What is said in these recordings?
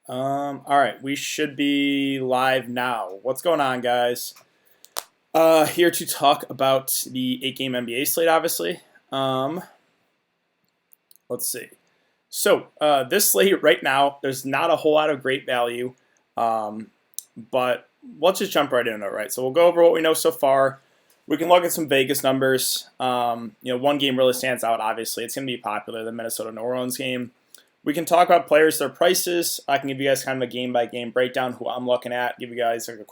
All right, we should be live now. What's going on, guys? Here to talk about the 8-game NBA slate, obviously. Um, let's see. So, this slate right now, there's not a whole lot of great value, um, but let's just jump right into it, right? So, we'll go over what we know so far. We can look at some Vegas numbers. One game really stands out, obviously. It's going to be popular, the Minnesota-New Orleans game. We can talk about players, their prices. I can give you guys kind of a game-by-game breakdown, who I'm looking at, give you guys like a um,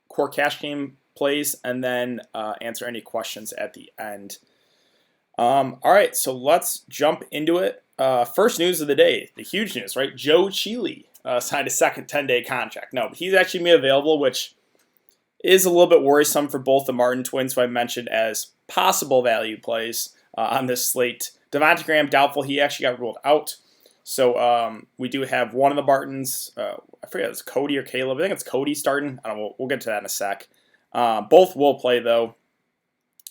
core cash game plays, and then answer any questions at the end. All right, so let's jump into it. First news of the day, the huge news, right? Joe Cheeley signed a second 10-day contract. No, but he's actually made available, which is a little bit worrisome for both the Martin twins, who I mentioned as possible value plays on this slate. Devontae Graham, doubtful. He actually got ruled out. So we do have one of the Bartons. I forget if it's Cody or Caleb. I think it's Cody starting. I don't know. We'll get to that in a sec. Both will play, though.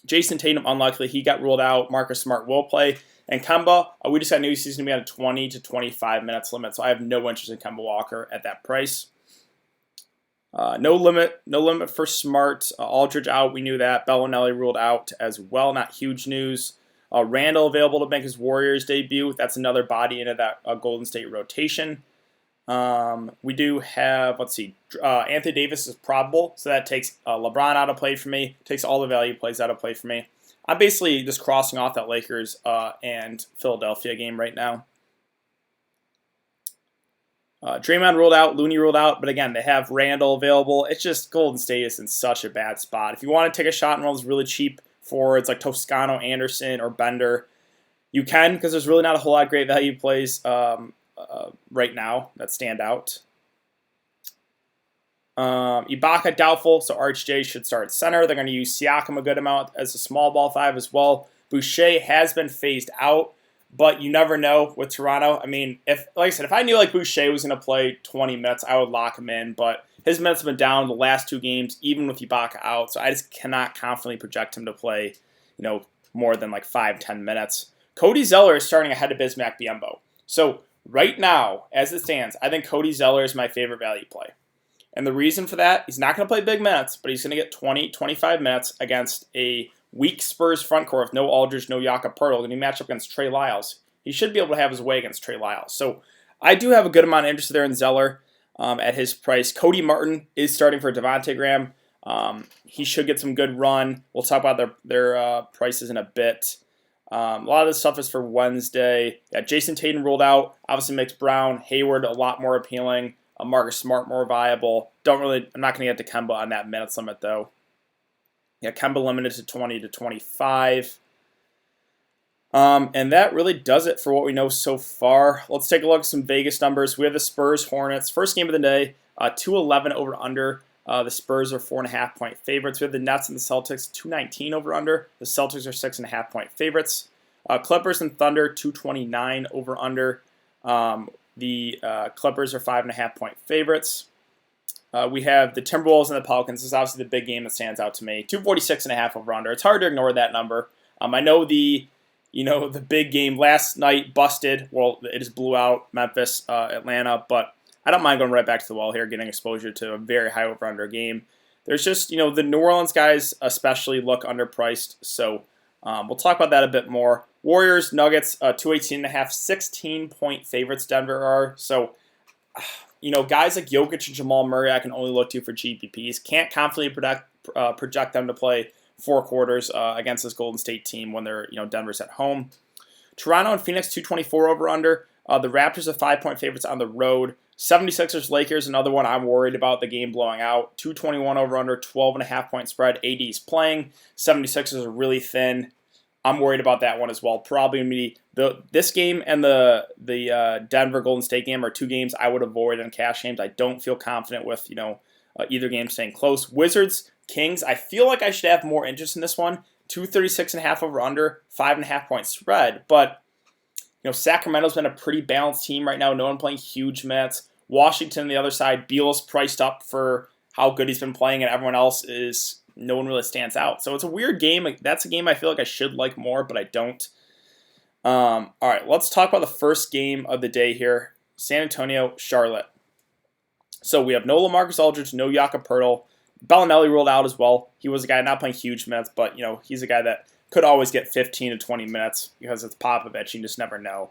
Jason Tatum, unlikely. He got ruled out. Marcus Smart will play. And Kemba, we just got news he's going to be on a 20 to 25 minutes limit. So I have no interest in Kemba Walker at that price. No limit for Smart. Aldridge out, we knew that. Bellinelli ruled out as well, not huge news. Randall available to make his Warriors debut. That's another body into that Golden State rotation. We do have, Anthony Davis is probable, so that takes LeBron out of play for me, takes all the value plays out of play for me. I'm basically just crossing off that Lakers and Philadelphia game right now. Draymond ruled out, Looney ruled out, but again, they have Randall available. It's just Golden State is in such a bad spot. If you want to take a shot on one of those really cheap forwards like Toscano, Anderson, or Bender, you can, because there's really not a whole lot of great value plays right now that stand out. Ibaka doubtful, so RHJ should start at center. They're going to use Siakam a good amount as a small ball 5 as well. Boucher has been phased out. But you never know with Toronto. I mean, if I knew like Boucher was going to play 20 minutes, I would lock him in. But his minutes have been down the last 2 games, even with Ibaka out. So I just cannot confidently project him to play, more than like 5-10 minutes. Cody Zeller is starting ahead of Bismack Biyombo. So right now, as it stands, I think Cody Zeller is my favorite value play. And the reason for that, he's not going to play big minutes, but he's going to get 20, 25 minutes against a weak Spurs front court with no Aldridge, no Jakob Poeltl, and he match up against Trey Lyles. He should be able to have his way against Trey Lyles. So I do have a good amount of interest there in Zeller at his price. Cody Martin is starting for Devontae Graham. He should get some good run. We'll talk about their prices in a bit. A lot of this stuff is for Wednesday. Yeah, Jason Tatum ruled out. Obviously makes Brown, Hayward a lot more appealing. Marcus Smart more viable. I'm not going to get to Kemba on that minutes limit, though. Yeah, Kemba limited to 20 to 25. And that really does it for what we know so far. Let's take a look at some Vegas numbers. We have the Spurs Hornets. First game of the day, 211 over under. The Spurs are 4.5-point favorites. We have the Nets and the Celtics, 219 over under. The Celtics are 6.5-point favorites. Clippers and Thunder, 229 over under. The Clippers are 5.5-point favorites. We have the Timberwolves and the Pelicans. This is obviously the big game that stands out to me. 246.5 over under. It's hard to ignore that number. I know the big game last night busted. Well, it just blew out Memphis, Atlanta, but I don't mind going right back to the well here, getting exposure to a very high over under game. There's just, the New Orleans guys especially look underpriced, so we'll talk about that a bit more. Warriors, Nuggets, 218.5, 16-point favorites Denver are. So, guys like Jokic and Jamal Murray I can only look to for GPPs. Can't confidently project them to play 4 quarters against this Golden State team when they're, Denver's at home. Toronto and Phoenix, 224 over under. The Raptors are 5-point favorites on the road. 76ers, Lakers, another one I'm worried about the game blowing out. 221 over under, 12.5-point spread. AD's playing. 76ers are really thin. I'm worried about that one as well. Probably going to be this game and the Denver Golden State game are 2 games I would avoid in cash games. I don't feel confident with either game staying close. Wizards, Kings. I feel like I should have more interest in this one. 236.5 over under, 5.5-point spread. But Sacramento's been a pretty balanced team right now. No one playing huge minutes. Washington on the other side. Beal's priced up for how good he's been playing, and everyone else is. No one really stands out. So it's a weird game. That's a game I feel like I should like more, but I don't. All right, let's talk about the first game of the day here. San Antonio, Charlotte. So we have no LaMarcus Aldridge, no Jakob Poeltl. Bellinelli ruled out as well. He was a guy not playing huge minutes, but he's a guy that could always get 15 to 20 minutes because it's Popovich. You just never know.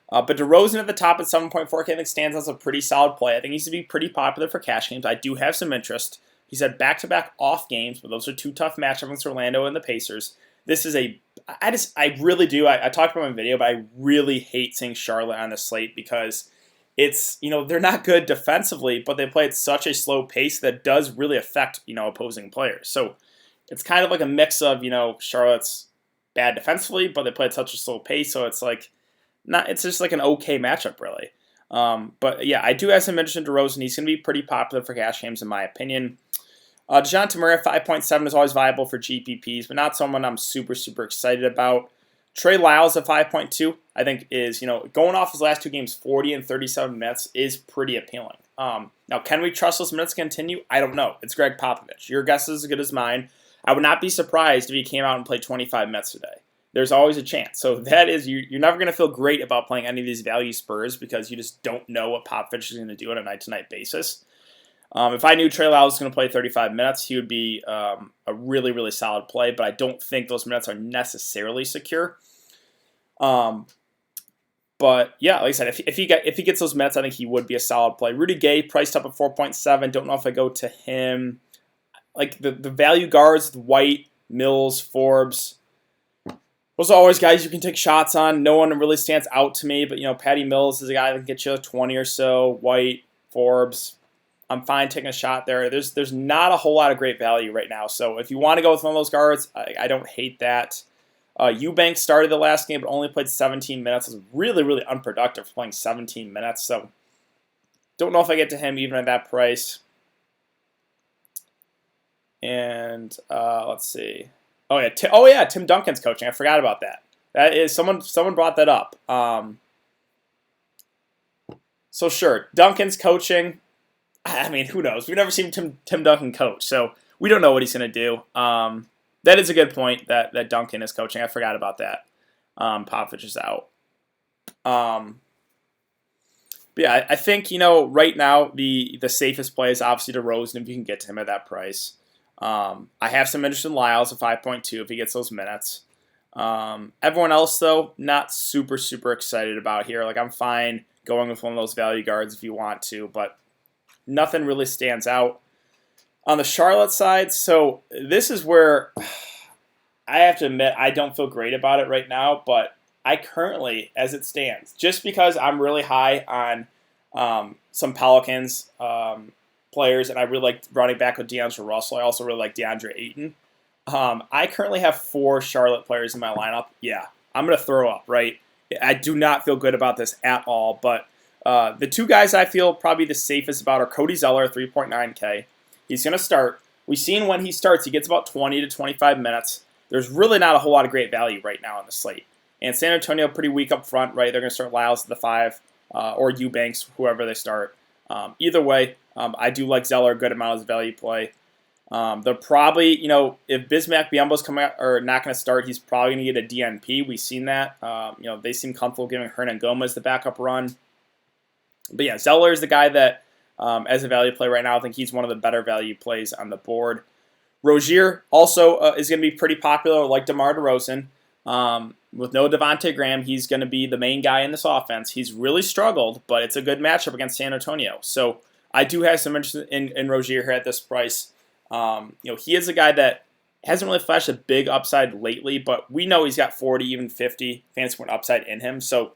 But DeRozan at the top at 7.4K, I think stands as a pretty solid play. I think he's to be pretty popular for cash games. I do have some interest. He's had back-to-back off games, but those are two tough matchups against Orlando and the Pacers. This is I really do. I talked about it in my video, but I really hate seeing Charlotte on the slate because it's, they're not good defensively, but they play at such a slow pace that does really affect, opposing players. So it's kind of like a mix of, Charlotte's bad defensively, but they play at such a slow pace, so it's like, it's just like an okay matchup, really. But yeah, I do have some interest in DeRozan. He's going to be pretty popular for cash games, in my opinion. DeJounte Murray at 5.7 is always viable for GPPs, but not someone I'm super, super excited about. Trey Lyles at 5.2, I think is, going off his last two games, 40 and 37 minutes, is pretty appealing. Now, can we trust those minutes to continue? I don't know. It's Greg Popovich. Your guess is as good as mine. I would not be surprised if he came out and played 25 minutes today. There's always a chance. So that is, you're never going to feel great about playing any of these value Spurs because you just don't know what Popovich is going to do on a night-to-night basis. If I knew Trey Lyles was going to play 35 minutes, he would be a really, really solid play, but I don't think those minutes are necessarily secure. But yeah, like I said, if he gets those minutes, I think he would be a solid play. Rudy Gay priced up at 4.7. Don't know if I go to him. Like the value guards, White, Mills, Forbes. Those are always guys you can take shots on. No one really stands out to me, but Patty Mills is a guy that can get you 20 or so. White, Forbes, I'm fine taking a shot there. There's not a whole lot of great value right now. So if you want to go with one of those guards, I don't hate that. Eubanks started the last game, but only played 17 minutes. It was really, really unproductive for playing 17 minutes. So don't know if I get to him even at that price. And let's see. Oh yeah, Tim Duncan's coaching. I forgot about that. That is someone brought that up. So sure, Duncan's coaching. I mean, who knows? We've never seen Tim Duncan coach, so we don't know what he's going to do. That is a good point that Duncan is coaching. I forgot about that. Popovich is out. But yeah, I think right now the safest play is obviously DeRozan if you can get to him at that price. I have some interest in Lyles at 5.2 if he gets those minutes. Everyone else, though, not super, super excited about here. Like, I'm fine going with one of those value guards if you want to, but nothing really stands out. On the Charlotte side, so this is where I have to admit I don't feel great about it right now, but I currently, as it stands, just because I'm really high on some Pelicans players, and I really like running back with DeAndre Russell. I also really like DeAndre Ayton. I currently have 4 Charlotte players in my lineup. Yeah, I'm going to throw up, right? I do not feel good about this at all, but the 2 guys I feel probably the safest about are Cody Zeller, 3.9K. He's going to start. We've seen when he starts, he gets about 20 to 25 minutes. There's really not a whole lot of great value right now on the slate. And San Antonio pretty weak up front, right? They're going to start Lyles at the 5 or Eubanks, whoever they start. Either way, I do like Zeller a good amount as a value play. They're probably, if Bismack Biyombo's coming out or not going to start, he's probably going to get a DNP. We've seen that. They seem comfortable giving Hernan Gomez the backup run. But yeah, Zeller is the guy that, as a value play right now, I think he's one of the better value plays on the board. Rozier also is going to be pretty popular, like DeMar DeRozan. With no Devontae Graham, he's going to be the main guy in this offense. He's really struggled, but it's a good matchup against San Antonio. So I do have some interest in Rozier here at this price. He is a guy that hasn't really flashed a big upside lately, but we know he's got 40, even 50 fantasy point upside in him. So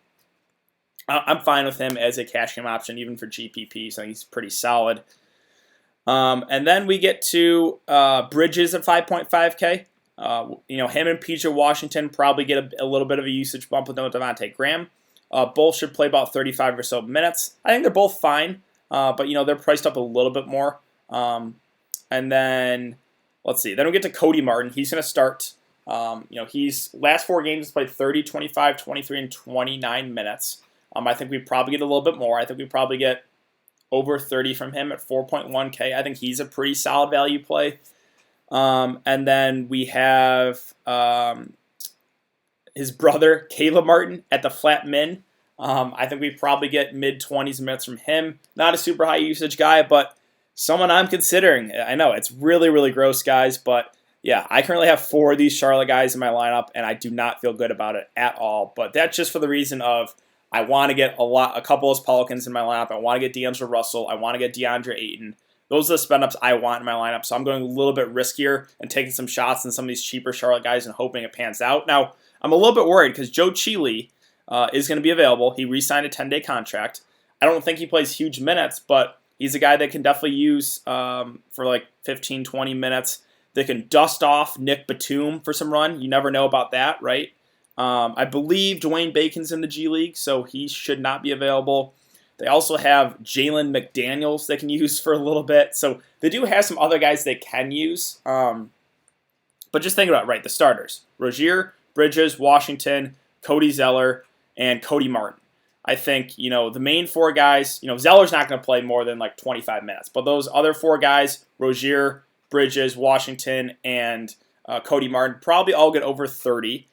I'm fine with him as a cash game option, even for GPP. So I think he's pretty solid. And then we get to Bridges at 5.5K. Him and PJ Washington probably get a little bit of a usage bump with no Devontae Graham. Both should play about 35 or so minutes. I think they're both fine, but they're priced up a little bit more. And then let's see. Then we get to Cody Martin. He's going to start. He's last 4 games played 30, 25, 23, and 29 minutes. I think we probably get a little bit more. I think we probably get over 30 from him at 4.1K. I think he's a pretty solid value play. And then we have his brother, Caleb Martin, at the flat min. I think we probably get mid-20s minutes from him. Not a super high usage guy, but someone I'm considering. I know it's really, really gross, guys, but yeah, I currently have 4 of these Charlotte guys in my lineup, and I do not feel good about it at all. But that's just for the reason of I want to get a couple of those Pelicans in my lineup. I want to get D'Angelo Russell. I want to get DeAndre Ayton. Those are the spend ups I want in my lineup. So I'm going a little bit riskier and taking some shots on some of these cheaper Charlotte guys and hoping it pans out. Now, I'm a little bit worried because Joe Cheeley is going to be available. He re-signed a 10-day contract. I don't think he plays huge minutes, but he's a guy that can definitely use for like 15, 20 minutes. They can dust off Nick Batum for some run. You never know about that, right? I believe Dwayne Bacon's in the G League, so he should not be available. They also have Jalen McDaniels they can use for a little bit. So they do have some other guys they can use. But just think about it, right? The starters. Rozier, Bridges, Washington, Cody Zeller, and Cody Martin. I think, the main 4 guys, Zeller's not going to play more than like 25 minutes. But those other 4 guys, Rozier, Bridges, Washington, and Cody Martin, probably all get over 30.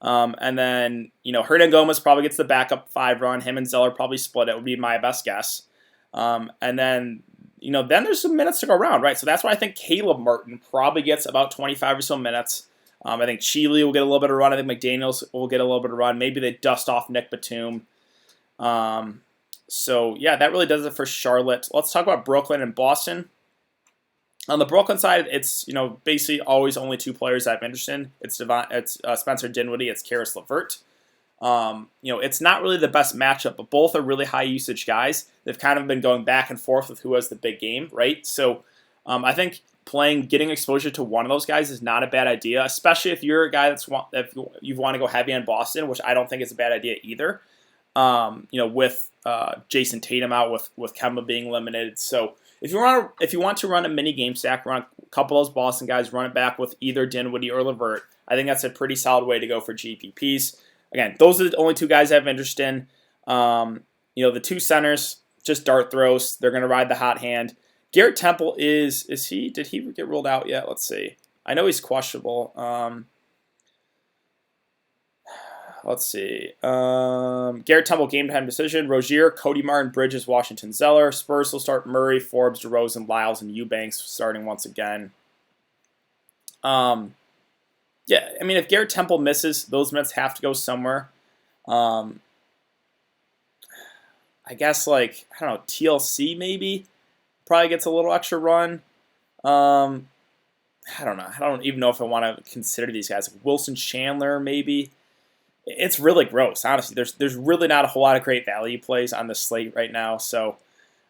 And then, Hernan Gomez probably gets the backup 5 run. Him and Zeller probably split it, would be my best guess. And then, then there's some minutes to go around, right? So that's why I think Caleb Martin probably gets about 25 or so minutes. I think Cheeley will get a little bit of run. I think McDaniels will get a little bit of run. Maybe they dust off Nick Batum. So, yeah, that really does it for Charlotte. Let's talk about Brooklyn and Boston. On the Brooklyn side, it's basically always only 2 players I have interest in. It's Spencer Dinwiddie, it's Karis LeVert. It's not really the best matchup, but both are really high usage guys. They've kind of been going back and forth with who has the big game, right? So I think getting exposure to one of those guys is not a bad idea, especially if you're a guy if you want to go heavy on Boston, which I don't think is a bad idea either. With Jason Tatum out, with Kemba being limited, so. If you want to run a mini game stack, run a couple of those Boston guys, run it back with either Dinwiddie or LeVert. I think that's a pretty solid way to go for GPPs. Again, those are the only 2 guys I have interest in. The 2 centers, just dart throws. They're going to ride the hot hand. Garrett Temple did he get ruled out yet? Let's see. I know he's questionable. Let's see. Garrett Temple game time decision. Rozier, Cody Martin, Bridges, Washington, Zeller. Spurs will start Murray, Forbes, DeRozan, Lyles, and Eubanks starting once again. If Garrett Temple misses, those minutes have to go somewhere. I guess TLC maybe probably gets a little extra run. I don't know. I don't even know if I want to consider these guys. Wilson Chandler maybe. It's really gross, honestly. There's really not a whole lot of great value plays on the slate right now. So,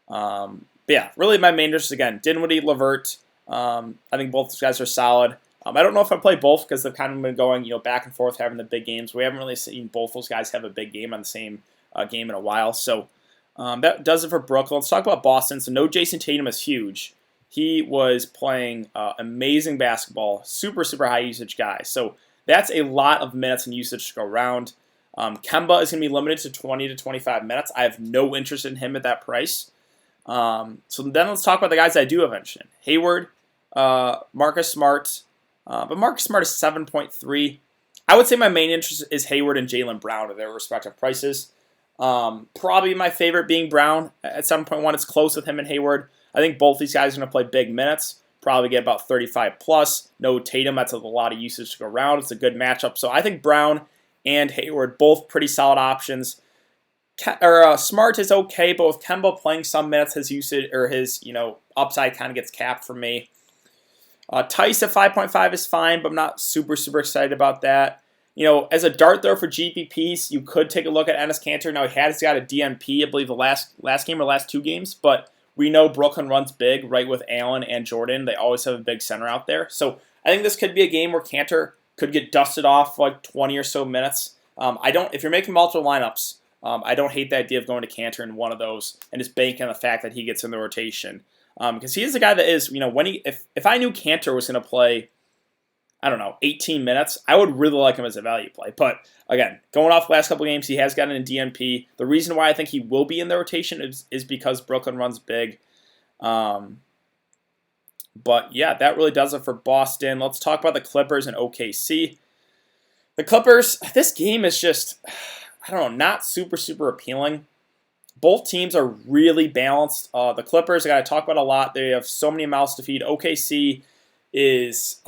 really my main interest, again, Dinwiddie, LeVert. I think both those guys are solid. I don't know if I play both because they've kind of been going back and forth having the big games. We haven't really seen both those guys have a big game on the same game in a while. So that does it for Brooklyn. Let's talk about Boston. So no Jason Tatum is huge. He was playing amazing basketball, super, super high usage guy. So that's a lot of minutes and usage to go around. Kemba is going to be limited to 20 to 25 minutes. I have no interest in him at that price. So then let's talk about the guys I do have interest in. Hayward, Marcus Smart. But Marcus Smart is 7.3. I would say my main interest is Hayward and Jaylen Brown at their respective prices. Probably my favorite being Brown at 7.1. It's close with him and Hayward. I think both these guys are going to play big minutes. Probably get about 35 plus. No Tatum, that's a lot of usage to go around. It's a good matchup. So I think Brown and Hayward, both pretty solid options. Smart is okay, but with Kemba playing some minutes, his usage or his upside kind of gets capped for me. Tice at 5.5 is fine, but I'm not super, super excited about that. As a dart throw for GPPs, you could take a look at Enes Kanter. Now, he has got a DNP, I believe, the last game or last 2 games, but we know Brooklyn runs big, right, with Allen and Jordan. They always have a big center out there. So I think this could be a game where Kanter could get dusted off for like 20 or so minutes. If you're making multiple lineups, I don't hate the idea of going to Kanter in one of those and just banking on the fact that he gets in the rotation. Because he is a guy that is, if I knew Kanter was going to play, 18 minutes, I would really like him as a value play. But again, going off the last couple games, he has gotten a DNP. The reason why I think he will be in the rotation is because Brooklyn runs big. But yeah, that really does it for Boston. Let's talk about the Clippers and OKC. The Clippers, this game is just, I don't know, not super appealing. Both teams are really balanced. The Clippers, I got to talk about a lot. They have so many mouths to feed. OKC is,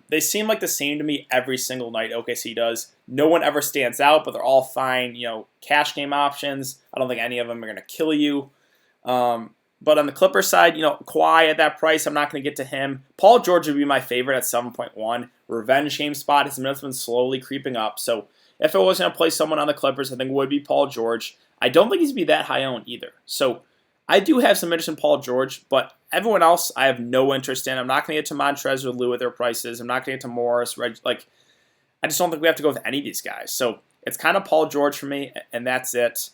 they seem like the same to me every single night. OKC does. No one ever stands out, but they're all fine. Cash game options. I don't think any of them are going to kill you. But on the Clippers side, Kawhi at that price, I'm not going to get to him. Paul George would be my favorite at 7.1. Revenge game spot. His minutes have been slowly creeping up. So if I was going to play someone on the Clippers, I think it would be Paul George. I don't think he's going to be that high owned either. So I do have some interest in Paul George, but everyone else I have no interest in. I'm not going to get to Montrez or Lou at their prices. I'm not going to get to Morris. I just don't think we have to go with any of these guys. So it's kind of Paul George for me, and that's it.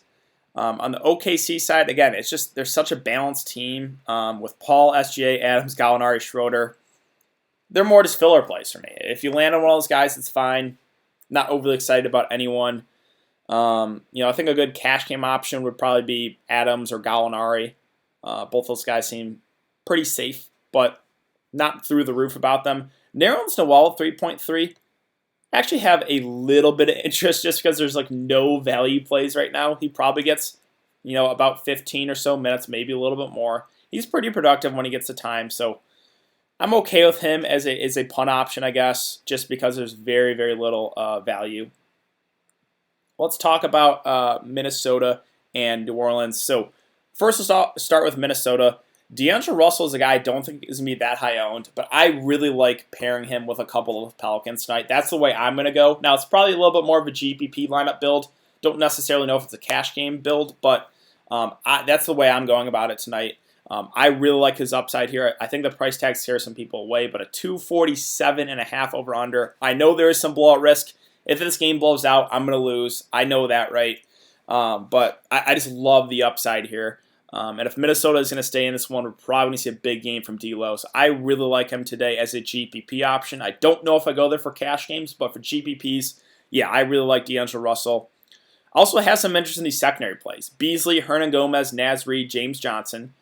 On the OKC side, again, it's just they're such a balanced team with Paul, SGA, Adams, Gallinari, Schroeder. They're more just filler plays for me. If you land on one of those guys, it's fine. Not overly excited about anyone. I think a good cash game option would probably be Adams or Gallinari. Both those guys seem pretty safe, but not through the roof about them. Nerlens Noel 3.3. I actually have a little bit of interest just because there's no value plays right now. He probably gets, about 15 or so minutes, maybe a little bit more. He's pretty productive when he gets the time, so I'm okay with him as a punt option, I guess, just because there's very, very little value. Let's talk about Minnesota and New Orleans. So first, let's start with Minnesota. D'Angelo Russell is a guy I don't think is going to be that high owned, but I really like pairing him with a couple of Pelicans tonight. That's the way I'm going to go. Now, it's probably a little bit more of a GPP lineup build. Don't necessarily know if it's a cash game build, but that's the way I'm going about it tonight. I really like his upside here. I think the price tag scares some people away, but a 247.5 over under. I know there is some blowout risk. If this game blows out, I'm going to lose. I know that, right? But I just love the upside here. And if Minnesota is going to stay in this one, we're probably going to see a big game from D'Lo. So I really like him today as a GPP option. I don't know if I go there for cash games, but for GPPs, yeah, I really like D'Angelo Russell. Also has some interest in these secondary plays. Beasley, Hernan Gomez, Naz Reid, James Johnson.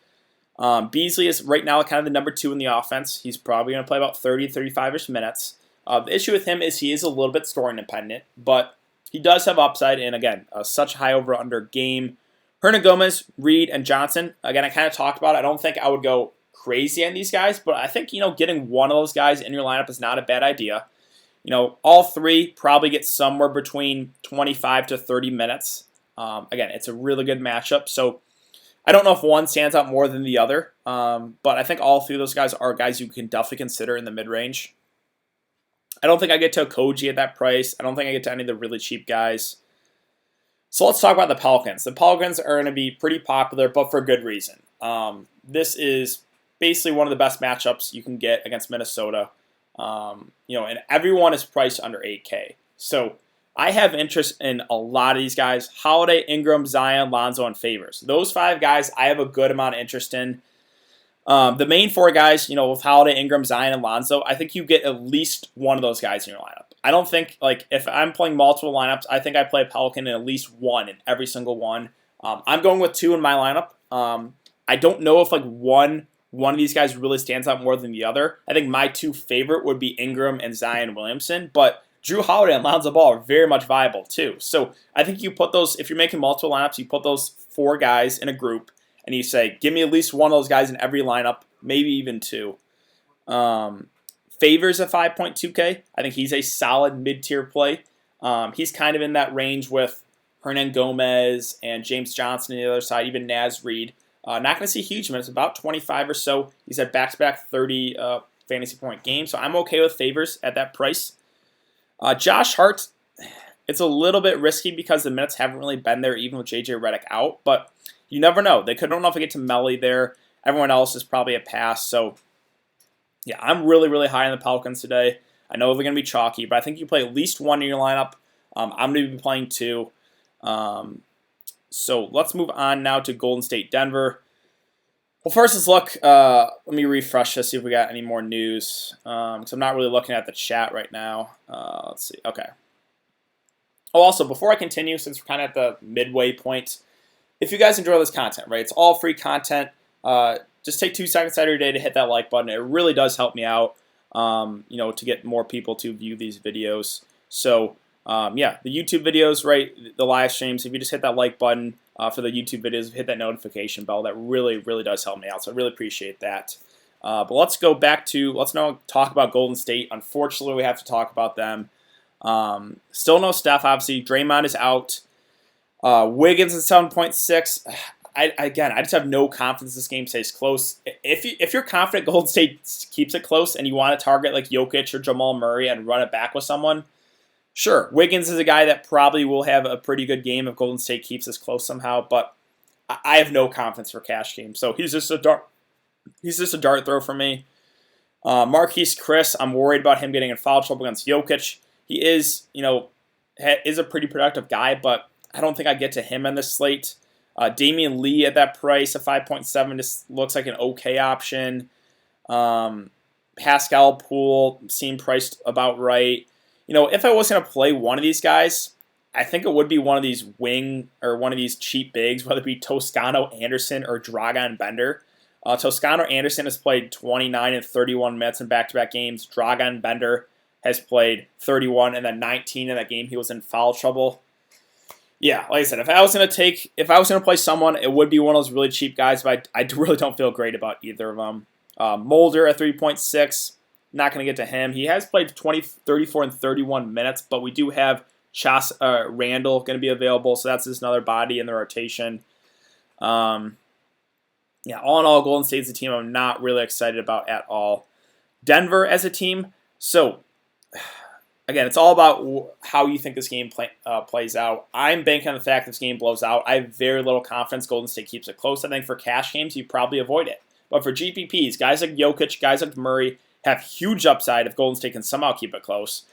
Beasley is right now kind of the number 2 in the offense. He's probably going to play about 30, 35-ish minutes. The issue with him is he is a little bit scoring dependent, but he does have upside, and again, such high over-under game. Hernan Gomez, Reed, and Johnson, again, I kind of talked about it. I don't think I would go crazy on these guys, but I think, getting one of those guys in your lineup is not a bad idea. All three probably get somewhere between 25 to 30 minutes. Again, it's a really good matchup, so I don't know if one stands out more than the other, but I think all three of those guys are guys you can definitely consider in the mid-range. I don't think I get to Koji at that price. I don't think I get to any of the really cheap guys. So let's talk about the Pelicans. The Pelicans are going to be pretty popular, but for good reason. This is basically one of the best matchups you can get against Minnesota. And everyone is priced under 8K. So I have interest in a lot of these guys. Holiday, Ingram, Zion, Lonzo, and Favors. Those 5 guys I have a good amount of interest in. The main 4 guys, with Holiday, Ingram, Zion, and Lonzo, I think you get at least one of those guys in your lineup. I don't think, if I'm playing multiple lineups, I think I play Pelican in at least one in every single one. I'm going with 2 in my lineup. I don't know if, one of these guys really stands out more than the other. I think my 2 favorite would be Ingram and Zion Williamson, but Drew Holiday and Lonzo Ball are very much viable, too. So I think you put those, if you're making multiple lineups, you put those 4 guys in a group, and you say, give me at least one of those guys in every lineup, maybe even 2. Favors at 5.2K. I think he's a solid mid-tier play. He's kind of in that range with Hernan Gomez and James Johnson on the other side, even Naz Reid. Not going to see huge minutes, about 25 or so. He's at back-to-back 30 fantasy point games, so I'm okay with Favors at that price. Josh Hart, it's a little bit risky because the minutes haven't really been there, even with J.J. Redick out, but you never know. They could, I don't know if I get to Melly there. Everyone else is probably a pass, so yeah, I'm really, really high on the Pelicans today. I know they're going to be chalky, but I think you play at least one in your lineup. I'm going to be playing 2. So let's move on now to Golden State, Denver. Well, first let's look. Let me refresh this, see if we got any more news. Because I'm not really looking at the chat right now. Let's see. Okay. Oh, also, before I continue, since we're kind of at the midway point, if you guys enjoy this content, right, it's all free content. Just take 2 seconds out of your day to hit that like button. It really does help me out, to get more people to view these videos. So Yeah, the YouTube videos, right, the live streams, if you just hit that like button for the YouTube videos, hit that notification bell, that really, really does help me out. So I really appreciate that. But let's now talk about Golden State. Unfortunately, we have to talk about them. Still no Steph, obviously. Draymond is out. Wiggins at 7.6. I just have no confidence this game stays close. If you're confident Golden State keeps it close and you want to target like Jokic or Jamal Murray and run it back with someone, sure. Wiggins is a guy that probably will have a pretty good game if Golden State keeps this close somehow, but I have no confidence for cash games. So he's just a dart throw for me. Marquise Chris, I'm worried about him getting in foul trouble against Jokic. He is a pretty productive guy, but I don't think I get to him in this slate. Damian Lee at that price of 5.7 just looks like an okay option. Pascal Poole seemed priced about right. If I was going to play one of these guys, I think it would be one of these wing or one of these cheap bigs, whether it be Toscano Anderson or Dragan Bender. Toscano Anderson has played 29 and 31 minutes in back-to-back games. Dragan Bender has played 31 and then 19 in that game he was in foul trouble. Yeah, like I said, if I was going to play someone, it would be one of those really cheap guys, but I really don't feel great about either of them. Mulder at 3.6, not going to get to him. He has played 34 and 31 minutes, but we do have Randall going to be available, so that's just another body in the rotation. Yeah, all in all, Golden State's a team I'm not really excited about at all. Denver as a team, so again, it's all about how you think this game plays out. I'm banking on the fact this game blows out. I have very little confidence Golden State keeps it close. I think for cash games, you probably avoid it. But for GPPs, guys like Jokic, guys like Murray have huge upside if Golden State can somehow keep it close.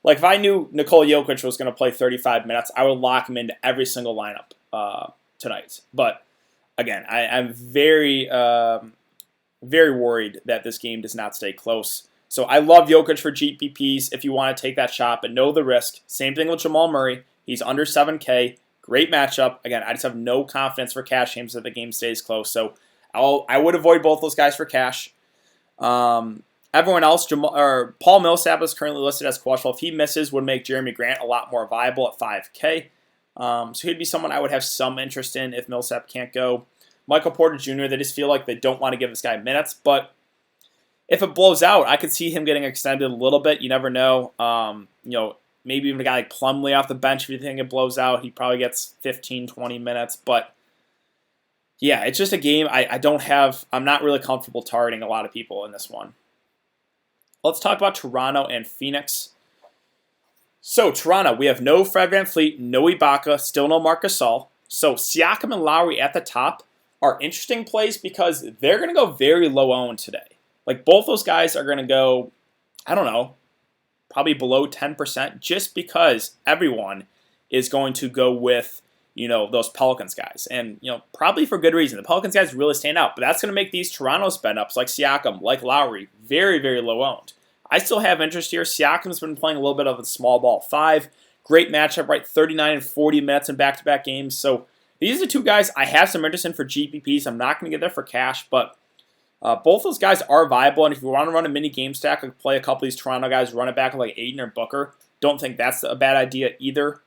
Like if I knew Nikola Jokic was going to play 35 minutes, I would lock him into every single lineup tonight. But again, I'm very, very worried that this game does not stay close. So I love Jokic for GPPs if you want to take that shot, but know the risk. Same thing with Jamal Murray. He's under 7K. Great matchup. Again, I just have no confidence for cash games that the game stays close. So I would avoid both those guys for cash. Everyone else, Paul Millsap is currently listed as questionable. If he misses, would make Jeremy Grant a lot more viable at 5K. So he'd be someone I would have some interest in if Millsap can't go. Michael Porter Jr., they just feel like they don't want to give this guy minutes, but if it blows out, I could see him getting extended a little bit. You never know. Maybe even a guy like Plumlee off the bench, if you think it blows out, he probably gets 15, 20 minutes. But yeah, it's just a game I'm not really comfortable targeting a lot of people in this one. Let's talk about Toronto and Phoenix. So Toronto, we have no Fred VanVleet, no Ibaka, still no Marc Gasol. So Siakam and Lowry at the top are interesting plays because they're going to go very low owned today. Like both those guys are going to go, I don't know, probably below 10% just because everyone is going to go with, those Pelicans guys. And, probably for good reason. The Pelicans guys really stand out, but that's going to make these Toronto spend ups like Siakam, like Lowry, very, very low owned. I still have interest here. Siakam's been playing a little bit of a small ball 5. Great matchup, right? 39 and 40 minutes in back-to-back games. So these are the two guys I have some interest in for GPPs. I'm not going to get there for cash, but both those guys are viable. And if you want to run a mini game stack, like play a couple of these Toronto guys, run it back with like Aiden or Booker. Don't think that's a bad idea either.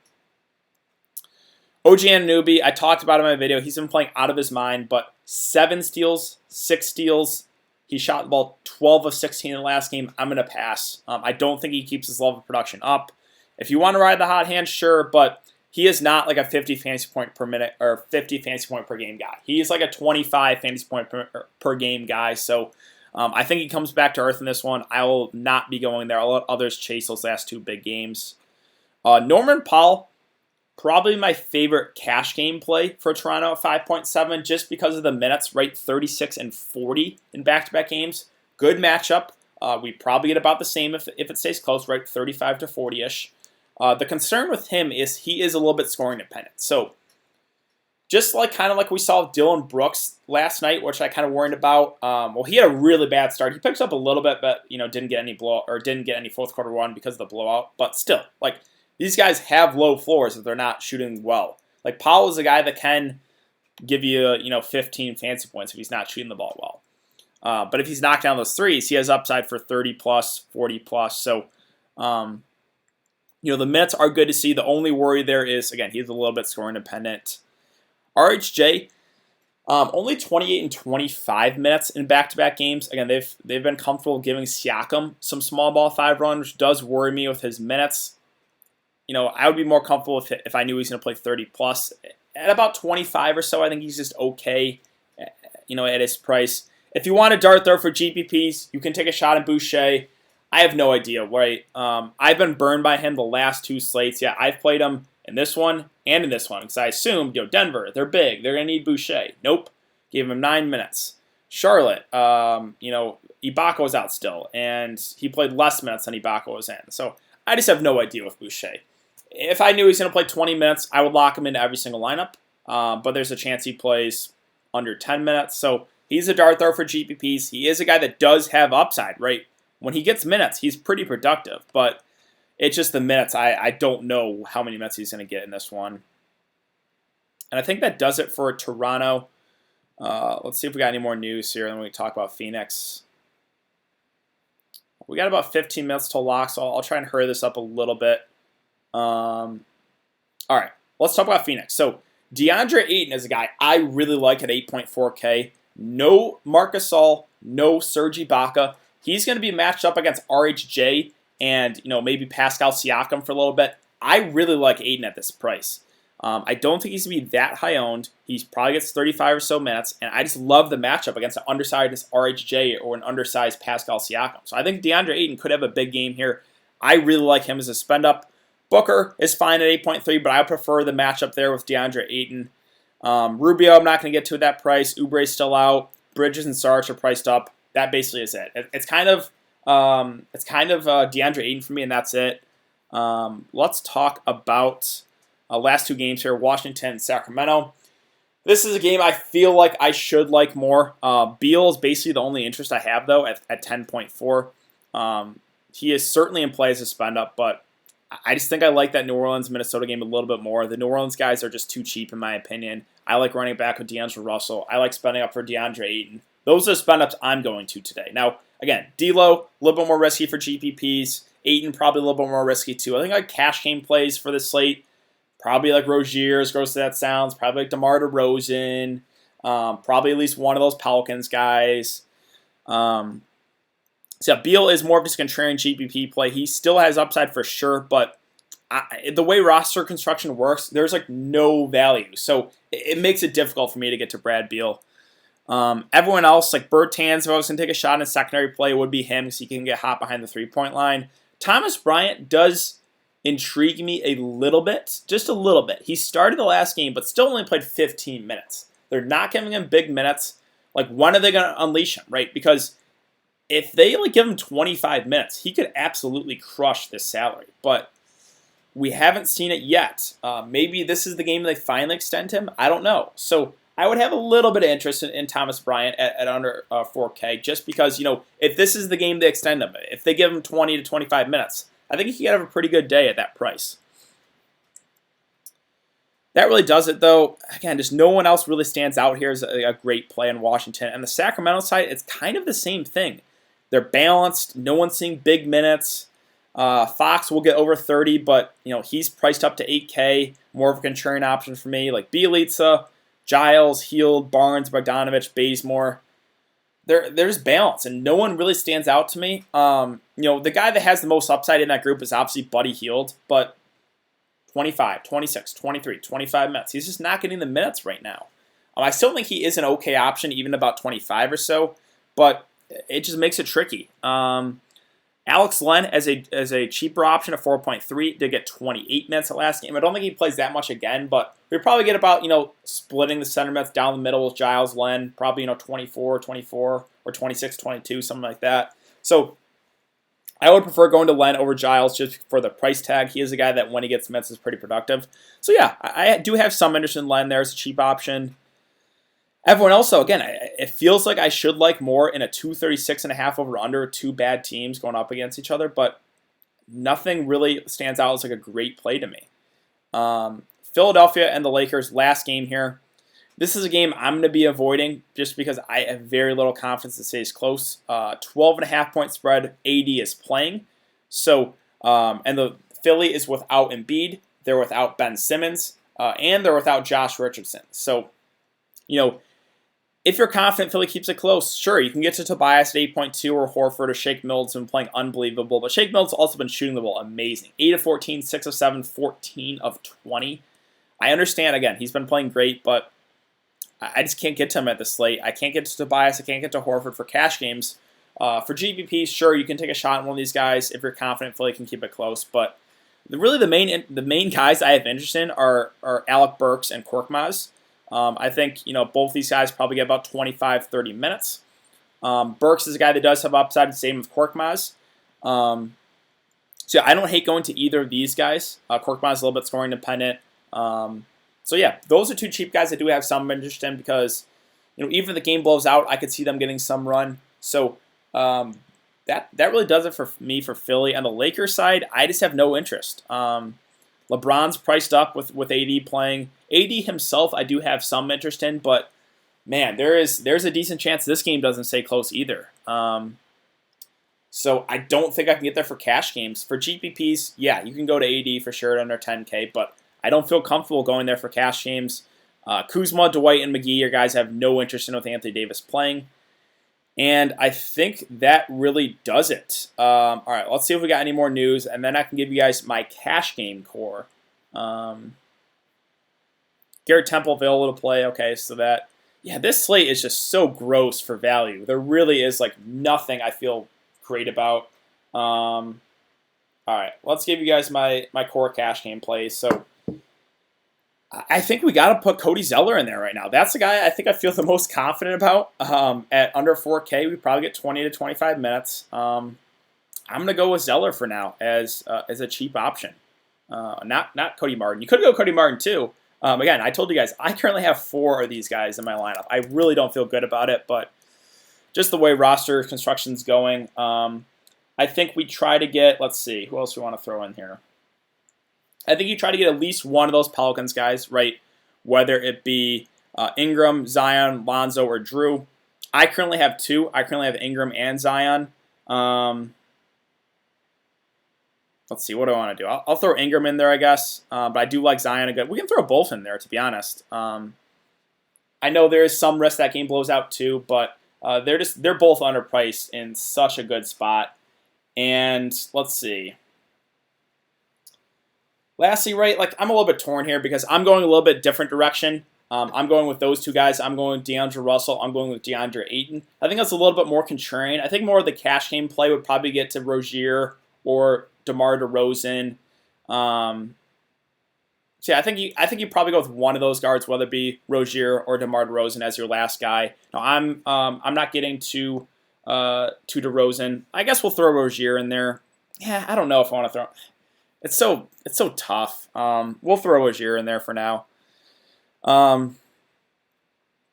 OG Anunoby, I talked about him in my video. He's been playing out of his mind, but 7 steals, 6 steals. He shot the ball 12 of 16 in the last game. I'm going to pass. I don't think he keeps his level of production up. If you want to ride the hot hand, sure, but he is not like a 50 fantasy point per minute or 50 fantasy point per game guy. He is like a 25 fantasy point per game guy. So I think he comes back to earth in this one. I will not be going there. I'll let others chase those last 2 big games. Norman Powell, probably my favorite cash game play for Toronto at 5.7 just because of the minutes, right? 36 and 40 in back-to-back games. Good matchup. We probably get about the same if it stays close, right? 35 to 40-ish. The concern with him is he is a little bit scoring dependent. So just kind of like we saw with Dylan Brooks last night, which I kind of worried about. He had a really bad start. He picked up a little bit, but didn't get any fourth quarter run because of the blowout. But still, these guys have low floors if they're not shooting well. Like Powell is a guy that can give you 15 fantasy points if he's not shooting the ball well. But if he's knocked down those threes, he has upside for 30 plus, 40 plus. So The minutes are good to see. The only worry there is, again, he's a little bit scoring dependent. RHJ, only 28 and 25 minutes in back-to-back games. Again, they've been comfortable giving Siakam some small ball 5 run, which does worry me with his minutes. I would be more comfortable if I knew he's going to play 30 plus. At about 25 or so, I think he's just okay, at his price. If you want a dart throw for GPPs, you can take a shot at Boucher. I have no idea, right? I've been burned by him the last 2 slates. Yeah, I've played him in this one and in this one because I assumed, Denver, they're big. They're going to need Boucher. Nope. Gave him 9 minutes. Charlotte, Ibaka was out still, and he played less minutes than Ibaka was in. So I just have no idea with Boucher. If I knew he was going to play 20 minutes, I would lock him into every single lineup. But there's a chance he plays under 10 minutes. So he's a dart throw for GPPs. He is a guy that does have upside, right? When he gets minutes, he's pretty productive. But it's just the minutes. I don't know how many minutes he's going to get in this one. And I think that does it for Toronto. Let's see if we got any more news here. Then we can talk about Phoenix. We got about 15 minutes till lock, so I'll try and hurry this up a little bit. All right, let's talk about Phoenix. So DeAndre Ayton is a guy I really like at 8.4K. No Marc Gasol, no Serge Ibaka. He's going to be matched up against RHJ and maybe Pascal Siakam for a little bit. I really like Ayton at this price. I don't think he's going to be that high owned. He probably gets 35 or so minutes, and I just love the matchup against an undersized RHJ or an undersized Pascal Siakam. So I think DeAndre Ayton could have a big game here. I really like him as a spend up. Booker is fine at 8.3, but I prefer the matchup there with DeAndre Ayton. Rubio, I'm not going to get to at that price. Oubre's still out. Bridges and Sarge are priced up. That basically is it. It's kind of DeAndre Ayton for me, and that's it. Let's talk about last 2 games here, Washington and Sacramento. This is a game I feel like I should like more. Beal is basically the only interest I have, though, at 10.4. He is certainly in play as a spend up, but I just think I like that New Orleans-Minnesota game a little bit more. The New Orleans guys are just too cheap, in my opinion. I like running back with D'Angelo Russell. I like spending up for DeAndre Ayton. Those are the spend-ups I'm going to today. Now, again, D'Lo, a little bit more risky for GPPs. Ayton, probably a little bit more risky, too. I think like cash game plays for this slate, probably like Rozier, as gross as that sounds. Probably like DeMar DeRozan. Probably at least one of those Pelicans guys. So Beal is more of just a contrarian GPP play. He still has upside for sure, but the way roster construction works, there's like no value. So it makes it difficult for me to get to Brad Beal. Everyone else, like Bertans, if I was going to take a shot in a secondary play, it would be him because he can get hot behind the 3-point line. Thomas Bryant does intrigue me a little bit, just a little bit. He started the last game, but still only played 15 minutes. They're not giving him big minutes. Like, when are they going to unleash him, right? Because if they only give him 25 minutes, he could absolutely crush this salary. But we haven't seen it yet. Maybe this is the game they finally extend him. I don't know. So I would have a little bit of interest in Thomas Bryant at under 4K, just because, if this is the game they extend him, if they give him 20 to 25 minutes, I think he could have a pretty good day at that price. That really does it, though. Again, just no one else really stands out here as a great play in Washington. And the Sacramento side, it's kind of the same thing. They're balanced. No one's seeing big minutes. Fox will get over 30, but he's priced up to 8K. More of a contrarian option for me. Like Bjelica, Giles, Hield, Barnes, Bogdanovich, Bazemore. There's balance, and no one really stands out to me. The guy that has the most upside in that group is obviously Buddy Hield, but 25, 26, 23, 25 minutes. He's just not getting the minutes right now. I still think he is an okay option, even about 25 or so, but it just makes it tricky. Alex Len as a cheaper option at 4.3 did get 28 minutes at last game. I don't think he plays that much again, but we probably get about splitting the center minutes down the middle with Giles Len, probably 24, 24 or 26, 22, something like that. So I would prefer going to Len over Giles just for the price tag. He is a guy that when he gets minutes is pretty productive. So yeah, I do have some interest in Len there as a cheap option. Everyone else, though, again, it feels like I should like more in a 236.5 over under, 2 bad teams going up against each other, but nothing really stands out as like a great play to me. Philadelphia and the Lakers, last game here. This is a game I'm going to be avoiding just because I have very little confidence it stays close. 12.5 point spread, AD is playing. So, and the Philly is without Embiid. They're without Ben Simmons. And they're without Josh Richardson. So, if you're confident Philly keeps it close, sure, you can get to Tobias at 8.2 or Horford or Shake Milton's been playing unbelievable. But Shake Milton's also been shooting the ball amazing. 8 of 14, 6 of 7, 14 of 20. I understand, again, he's been playing great, but I just can't get to him at the slate. I can't get to Tobias. I can't get to Horford for cash games. For GPP, sure, you can take a shot on one of these guys if you're confident Philly can keep it close. But really the main guys I have interest in are Alec Burks and Korkmaz. I think both these guys probably get about 25, 30 minutes. Burks is a guy that does have upside, same with Korkmaz. So I don't hate going to either of these guys. Korkmaz is a little bit scoring dependent. So yeah, those are two cheap guys I do have some interest in because even if the game blows out, I could see them getting some run. So that really does it for me for Philly. On the Lakers side, I just have no interest. LeBron's priced up with AD playing. AD himself, I do have some interest in, but man, there's a decent chance this game doesn't stay close either. So I don't think I can get there for cash games. For GPPs, yeah, you can go to AD for sure at under 10K, but I don't feel comfortable going there for cash games. Kuzma, Dwight, and McGee are guys I have no interest in with Anthony Davis playing. And I think that really does it. All right, let's see if we got any more news, and then I can give you guys my cash game core. Garrett Temple available to play. Okay, so this slate is just so gross for value. There really is nothing I feel great about. All right, let's give you guys my core cash game plays. So I think we got to put Cody Zeller in there right now. That's the guy I think I feel the most confident about. At under 4K, we probably get 20 to 25 minutes. I'm gonna go with Zeller for now as a cheap option. Not Cody Martin. You could go Cody Martin too. Again, I told you guys I currently have 4 of these guys in my lineup. I really don't feel good about it, but just the way roster construction's going, I think we try to get. Let's see who else we want to throw in here. I think you try to get at least one of those Pelicans guys, right? Whether it be Ingram, Zion, Lonzo, or Drew. I currently have 2. I currently have Ingram and Zion. Let's see, what do I want to do? I'll throw Ingram in there, I guess. But I do like Zion a good. We can throw both in there, to be honest. I know there is some risk that game blows out too, but they're both underpriced in such a good spot. And let's see. Lastly, right, I'm a little bit torn here because I'm going a little bit different direction. I'm going with those two guys. I'm going with DeAndre Russell. I'm going with DeAndre Ayton. I think that's a little bit more contrarian. I think more of the cash game play would probably get to Rozier or DeMar DeRozan. So yeah, I think you probably go with one of those guards, whether it be Rozier or DeMar DeRozan as your last guy. Now I'm not getting to DeRozan. I guess we'll throw Rozier in there. Yeah, I don't know if I want to throw. It's so tough. We'll throw Rozier in there for now.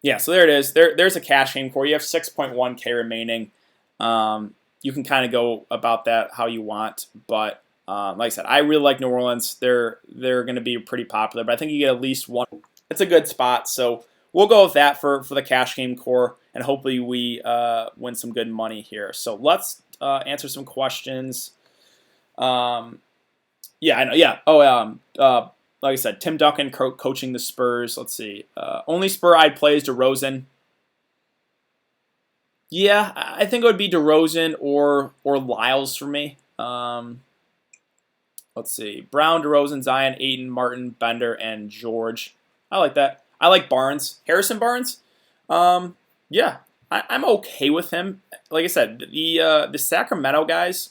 Yeah, so there it is. There's a cash game core. You have 6.1K remaining. You can kind of go about that how you want, but like I said, I really like New Orleans. They're going to be pretty popular, but I think you get at least one. It's a good spot, so we'll go with that for the cash game core, and hopefully we win some good money here. So let's answer some questions. Yeah, I know. Yeah. Like I said, Tim Duncan coaching the Spurs. Let's see. Only Spur I'd play is DeRozan. Yeah, I think it would be DeRozan or Lyles for me. Let's see. Brown, DeRozan, Zion, Ayton, Martin, Bender, and George. I like that. I like Barnes. Harrison Barnes. Yeah, I'm okay with him. Like I said, the Sacramento guys,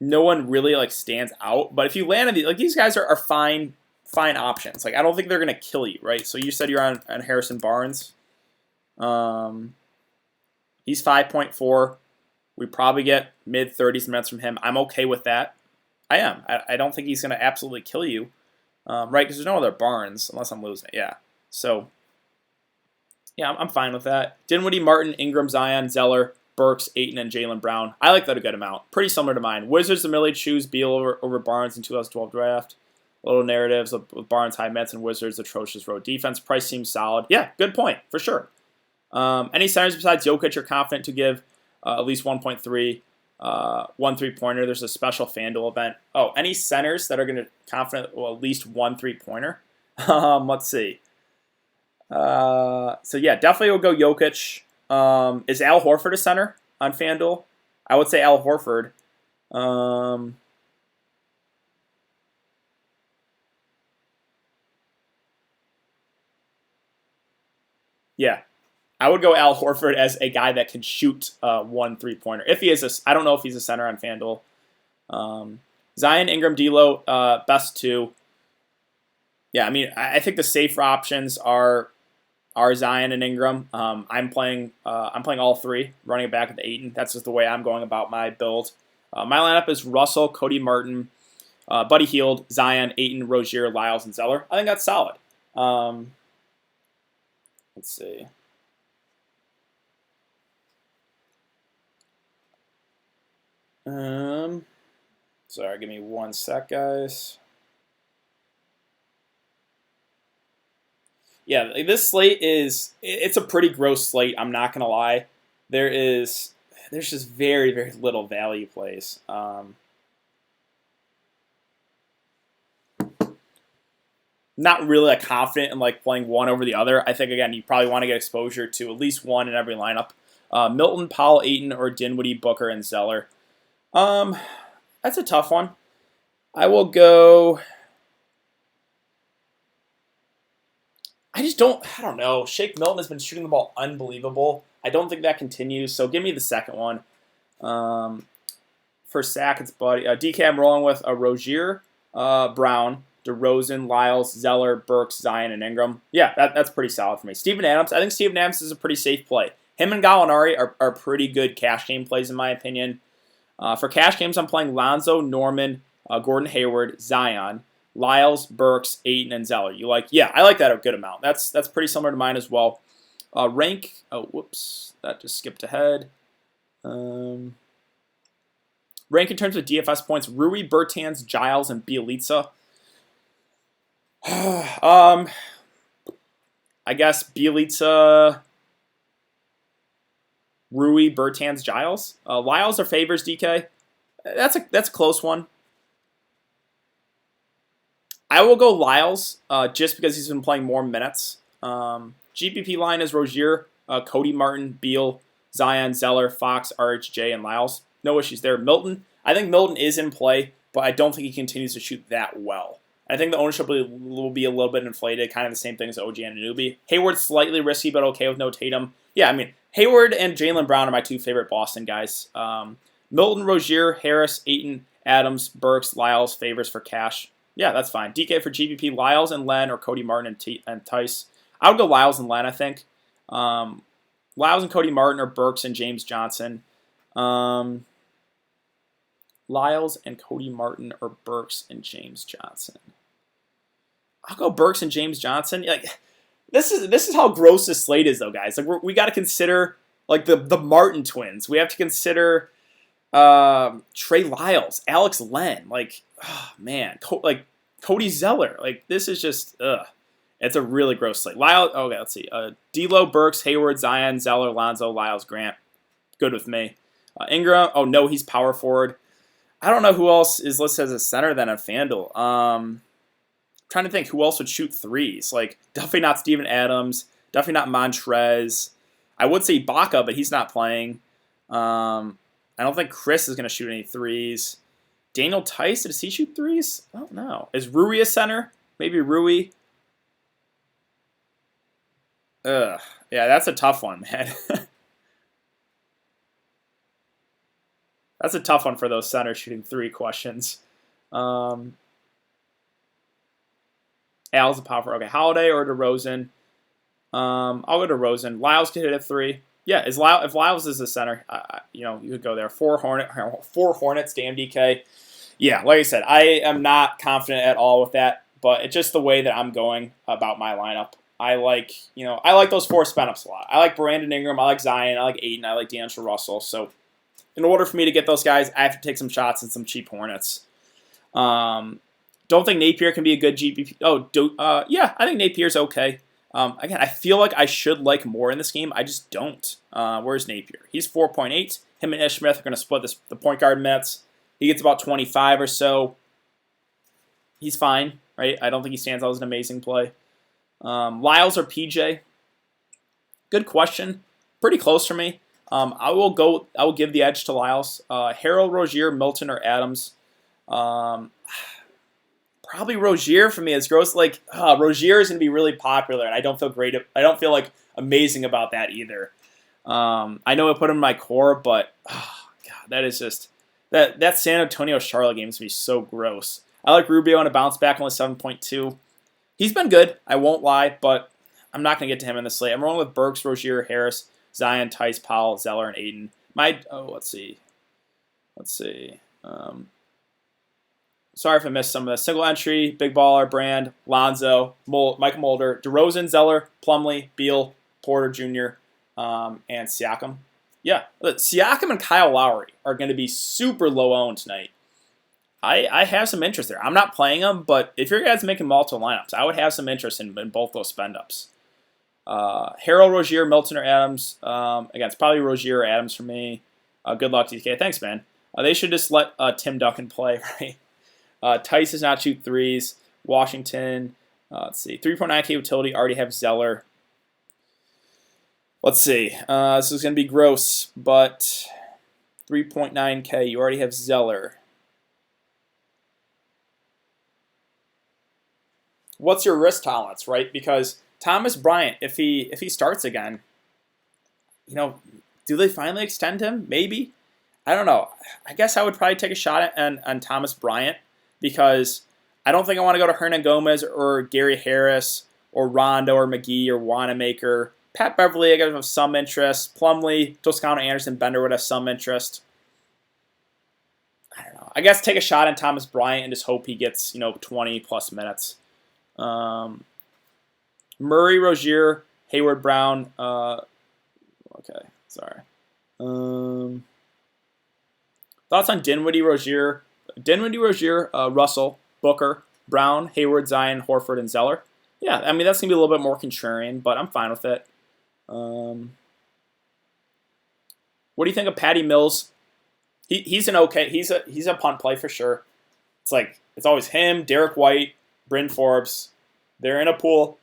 no one really stands out. But if you land on these guys are fine options. I don't think they're gonna kill you, right? So you said you're on Harrison Barnes. He's 5.4. We probably get mid-30s minutes from him. I'm okay with that. I am. I don't think he's gonna absolutely kill you, right? Because there's no other Barnes unless I'm losing it. Yeah. So yeah, I'm fine with that. Dinwiddie, Martin, Ingram, Zion, Zeller, Burks, Ayton, and Jaylen Brown. I like that a good amount. Pretty similar to mine. Wizards to Millie choose Beal over Barnes in 2012 draft. Little narratives with Barnes, high Mets, and Wizards, atrocious road defense. Price seems solid. Yeah, good point, for sure. Any centers besides Jokic you're confident to give at least 1.3? one three-pointer. There's a special FanDuel event. Oh, any centers that are going to confident, well, at least one three-pointer. Let's see. So yeah, definitely will go Jokic. Is Al Horford a center on FanDuel? I would say Al Horford. Yeah, I would go Al Horford as a guy that can shoot one three-pointer. If he is I don't know if he's a center on FanDuel. Zion, Ingram, D'Lo, best two. Yeah, I mean, I think the safer options are Zion and Ingram. I'm playing all three, running it back with Ayton. That's just the way I'm going about my build. My lineup is Russell, Cody Martin, Buddy Hield, Zion, Ayton, Rozier, Lyles, and Zeller. I think that's solid. Let's see. Sorry, give me 1 sec, guys. Yeah, this slate it's a pretty gross slate, I'm not gonna lie. There's just very, very little value plays. Not really confident in like playing one over the other. I think again you probably want to get exposure to at least one in every lineup. Milton, Powell, Ayton, or Dinwiddie, Booker, and Zeller. That's a tough one. I will go. I don't know. Shake Milton has been shooting the ball unbelievable. I don't think that continues, so give me the second one. For sack, it's Buddy. DK, I'm rolling with Rozier, Brown, DeRozan, Lyles, Zeller, Burks, Zion, and Ingram. Yeah, that's pretty solid for me. Steven Adams, I think Steven Adams is a pretty safe play. Him and Gallinari are pretty good cash game plays, in my opinion. For cash games, I'm playing Lonzo, Norman, Gordon Hayward, Zion, Lyles, Burks, Ayton, and Zeller. Yeah, I like that a good amount. That's pretty similar to mine as well. Rank, whoops, that just skipped ahead. Rank in terms of DFS points, Rui, Bertans, Giles, and Bielitsa. I guess Bielitsa, Rui, Bertans, Giles. Lyles or Favors, DK. That's a close one. I will go Lyles just because he's been playing more minutes. GPP line is Rozier, Cody Martin, Beal, Zion, Zeller, Fox, RHJ, and Lyles. No issues there. Milton, I think Milton is in play, but I don't think he continues to shoot that well. I think the ownership will be a little bit inflated, kind of the same thing as OG Anunoby. Hayward's slightly risky, but okay with no Tatum. Yeah, I mean, Hayward and Jaylen Brown are my two favorite Boston guys. Milton, Rozier, Harris, Ayton, Adams, Burks, Lyles, Favors for cash. Yeah, that's fine. DK for GPP, Lyles and Len, or Cody Martin and Tice. I would go Lyles and Len, I think. Lyles and Cody Martin, or Burks and James Johnson. Lyles and Cody Martin, or Burks and James Johnson. I'll go Burks and James Johnson. Like, this is how gross this slate is, though, guys. Like, we got to consider like the Martin twins. We have to consider Trey Lyles, Alex Len. Like, oh, man, Cody Zeller. Like, this is just it's a really gross slate. Lyles. Okay, let's see. D'Lo, Burks, Hayward, Zion, Zeller, Lonzo, Lyles, Grant. Good with me. Ingram. Oh no, he's power forward. I don't know who else is listed as a center then on FanDuel. Trying to think who else would shoot threes. Like, definitely not Steven Adams. Definitely not Montrez. I would say Ibaka, but he's not playing. I don't think Chris is going to shoot any threes. Daniel Tice, does he shoot threes? I don't know. Is Rui a center? Maybe Rui. Yeah, that's a tough one, man. That's a tough one for those center shooting three questions. Al's a power forward. Okay, Holiday or DeRozan. I'll go DeRozan. Lyles can hit a three. Yeah, if Lyles is the center, you could go there. Four Hornets, damn DK. Yeah, like I said, I am not confident at all with that, but it's just the way that I'm going about my lineup. I like those four spin-ups a lot. I like Brandon Ingram, I like Zion, I like Ayton, I like D'Angelo Russell. So in order for me to get those guys, I have to take some shots at some cheap Hornets. Don't think Napier can be a good GPP. Yeah, I think Napier's okay. Again, I feel like I should like more in this game. I just don't. Where's Napier? He's 4.8. Him Him and Ish Smith are going to split the point guard minutes. He gets about 25 or so. He's fine, right? I don't think he stands out as an amazing play. Lyles or PJ? Good question. Pretty close for me. I will give the edge to Lyles. Harold, Rozier, Milton, or Adams. Probably Rozier for me. It's gross. Like Rozier is going to be really popular, and I don't feel great. I don't feel like amazing about that either. I know I put him in my core, but God, that is just that San Antonio Charlotte game is going to be so gross. I like Rubio on a bounce back, only 7.2. He's been good. I won't lie, but I'm not going to get to him in the slate. I'm rolling with Burks, Rozier, Harris, Zion, Tice, Powell, Zeller, and Aiden. Let's see. Sorry if I missed some of the single entry, Big Baller, Brand, Lonzo, Michael Mulder, DeRozan, Zeller, Plumlee, Beal, Porter Jr., and Siakam. Yeah, Siakam and Kyle Lowry are going to be super low owned tonight. I have some interest there. I'm not playing them, but if your guys making multiple lineups, I would have some interest in both those spend ups. Harold, Rozier, Milton, or Adams. Again, it's probably Rozier or Adams for me. Good luck, DK. Thanks, man. They should just let Tim Duncan play, right? Tice does not shoot threes. Washington, let's see. 3.9K utility, already have Zeller. Let's see. This is going to be gross, but 3.9K, you already have Zeller. What's your risk tolerance, right? Because Thomas Bryant, if he starts again, do they finally extend him? Maybe. I don't know. I guess I would probably take a shot on Thomas Bryant because I don't think I want to go to Hernan Gomez or Gary Harris or Rondo or McGee or Wanamaker. Pat Beverly, I got to have some interest. Plumlee, Toscano, Anderson, Bender would have some interest. I don't know. I guess take a shot on Thomas Bryant and just hope he gets 20 plus minutes. Murray, Rozier, Hayward, Brown. Okay, sorry. Thoughts on Dinwiddie, Rozier, Russell, Booker, Brown, Hayward, Zion, Horford, and Zeller. Yeah, I mean that's gonna be a little bit more contrarian, but I'm fine with it. What do you think of Patty Mills? He's an okay. He's a punt play for sure. It's always him, Derek White, Bryn Forbes. They're in a pool.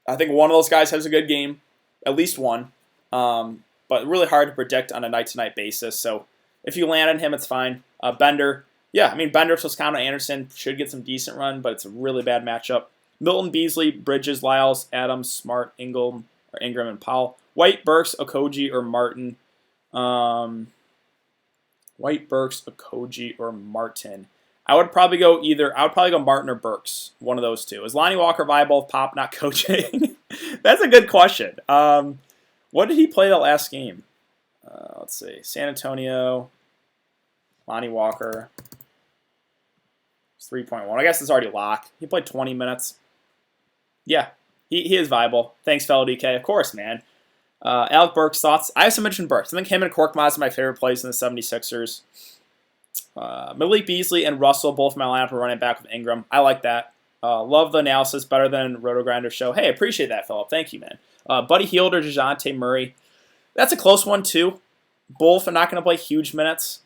I think one of those guys has a good game, at least one. But really hard to predict on a night-to-night basis. So if you land on him, it's fine. Bender, yeah, I mean Bender, Toscano, Anderson should get some decent run, but it's a really bad matchup. Milton, Beasley, Bridges, Lyles, Adams, Smart, Ingram, and Powell. White, Burks, Okogie, or Martin. White, Burks, Okogie, or Martin. I would probably go Martin or Burks. One of those two. Is Lonnie Walker viable if Pop not coaching? That's a good question. What did he play that last game? Let's see. San Antonio. Lonnie Walker. 3.1. I guess it's already locked. He played 20 minutes. Yeah, he is viable. Thanks, fellow DK. Of course, man. Alec Burks, thoughts? I have some mention Burks. I think him and Korkmaz are my favorite plays in the 76ers. Malik Beasley and Russell, both in my lineup, are running back with Ingram. I like that. Love the analysis, better than Roto-Grinder show. Hey, appreciate that, Philip. Thank you, man. Buddy Hield or DeJounte Murray. That's a close one, too. Both are not going to play huge minutes.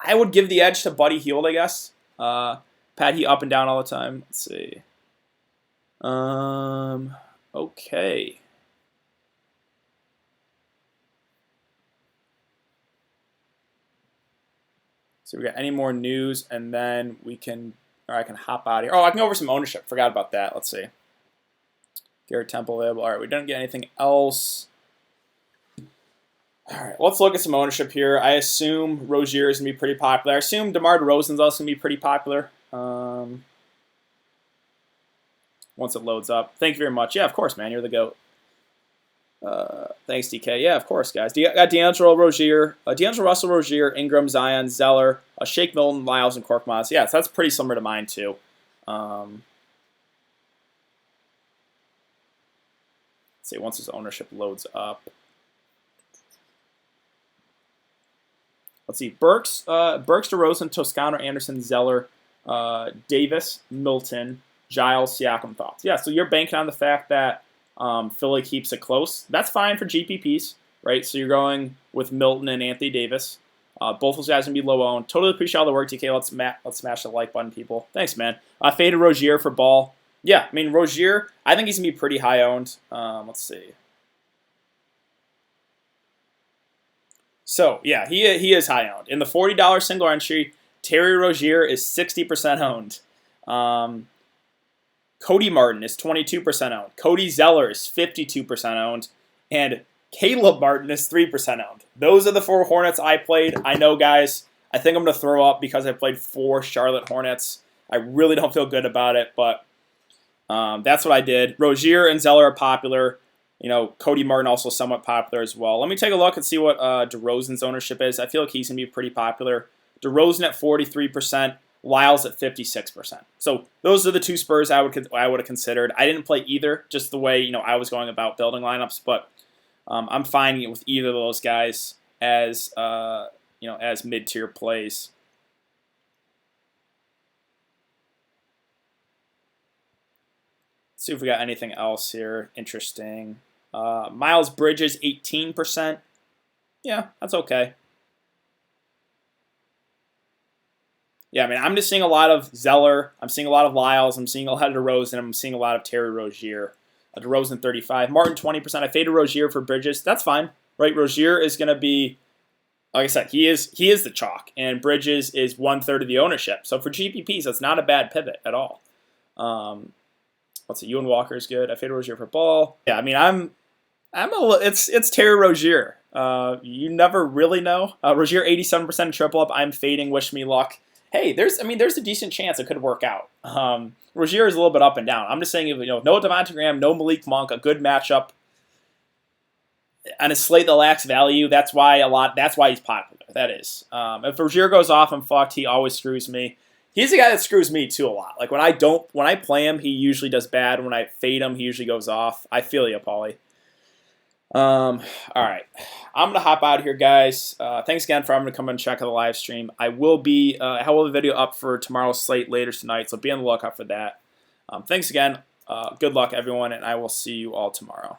I would give the edge to Buddy Hield, I guess. Pat, he up and down all the time. Let's see. Okay. So we got any more news, and then I can hop out of here. Oh, I can go over some ownership. Forgot about that. Let's see. Garrett Temple available. All right, we didn't get anything else. All right, let's look at some ownership here. I assume Rozier is going to be pretty popular. I assume DeMar DeRozan's also going to be pretty popular. Once it loads up. Thank you very much. Yeah, of course, man. You're the GOAT. Thanks, DK. Yeah, of course, guys. Got D'Angelo Russell, Rozier, Ingram, Zion, Zeller, Shake Milton, Lyles, and Korkmaz. Yeah, so that's pretty similar to mine, too. Let's see, once this ownership loads up. Let's see, Burks, DeRozan, Toscano, Anderson, Zeller, Davis, Milton, Giles, Siakam, thoughts. Yeah, so you're banking on the fact that Philly keeps it close. That's fine for GPPs. right? So you're going with Milton and Anthony Davis. Both those guys going to be low owned. Totally appreciate all the work, TK. Let's smash the like button, people. Thanks, man. Faded Rozier for Ball. Yeah, I mean, Rozier, I think he's going to be pretty high owned. Let's see. So, yeah, he is high owned. In the $40 single entry, Terry Rozier is 60% owned. Cody Martin is 22% owned. Cody Zeller is 52% owned. And Caleb Martin is 3% owned. Those are the 4 Hornets I played. I know, guys, I think I'm going to throw up because I played 4 Charlotte Hornets. I really don't feel good about it, but that's what I did. Rozier and Zeller are popular. You know, Cody Martin also somewhat popular as well. Let me take a look and see what DeRozan's ownership is. I feel like he's going to be pretty popular. DeRozan at 43%, Lyles at 56%. So those are the 2 Spurs I would have considered. I didn't play either, just the way I was going about building lineups, but I'm fine with either of those guys as as mid-tier plays. Let's see if we got anything else here interesting. Miles Bridges 18%. Yeah, that's okay. Yeah, I mean, I'm just seeing a lot of Zeller. I'm seeing a lot of Lyles. I'm seeing a lot of DeRozan. I'm seeing a lot of Terry Rozier. DeRozan 35. Martin 20%. I faded Rozier for Bridges. That's fine, right? Rozier is going to be, like I said, he is the chalk, and Bridges is 1/3 of the ownership. So for GPPs, that's not a bad pivot at all. Let's see, Ewan Walker is good. I faded Rozier for Ball. Yeah, I mean, it's Terry Rozier. You never really know. Rozier 87% triple up. I'm fading. Wish me luck. Hey, there's a decent chance it could work out. Rozier is a little bit up and down. I'm just saying, no Devontae Graham, no Malik Monk, a good matchup on a slate that lacks value. That's why he's popular. That is. If Rozier goes off, I'm fucked. He always screws me. He's the guy that screws me too a lot. Like when I play him, he usually does bad. When I fade him, he usually goes off. I feel you, Paulie. All right, I'm gonna hop out of here, guys. Thanks again for having to come and check out the live stream. I will have a video up for tomorrow's slate later tonight, so be on the lookout for that. Thanks again. Good luck, everyone, and I will see you all tomorrow.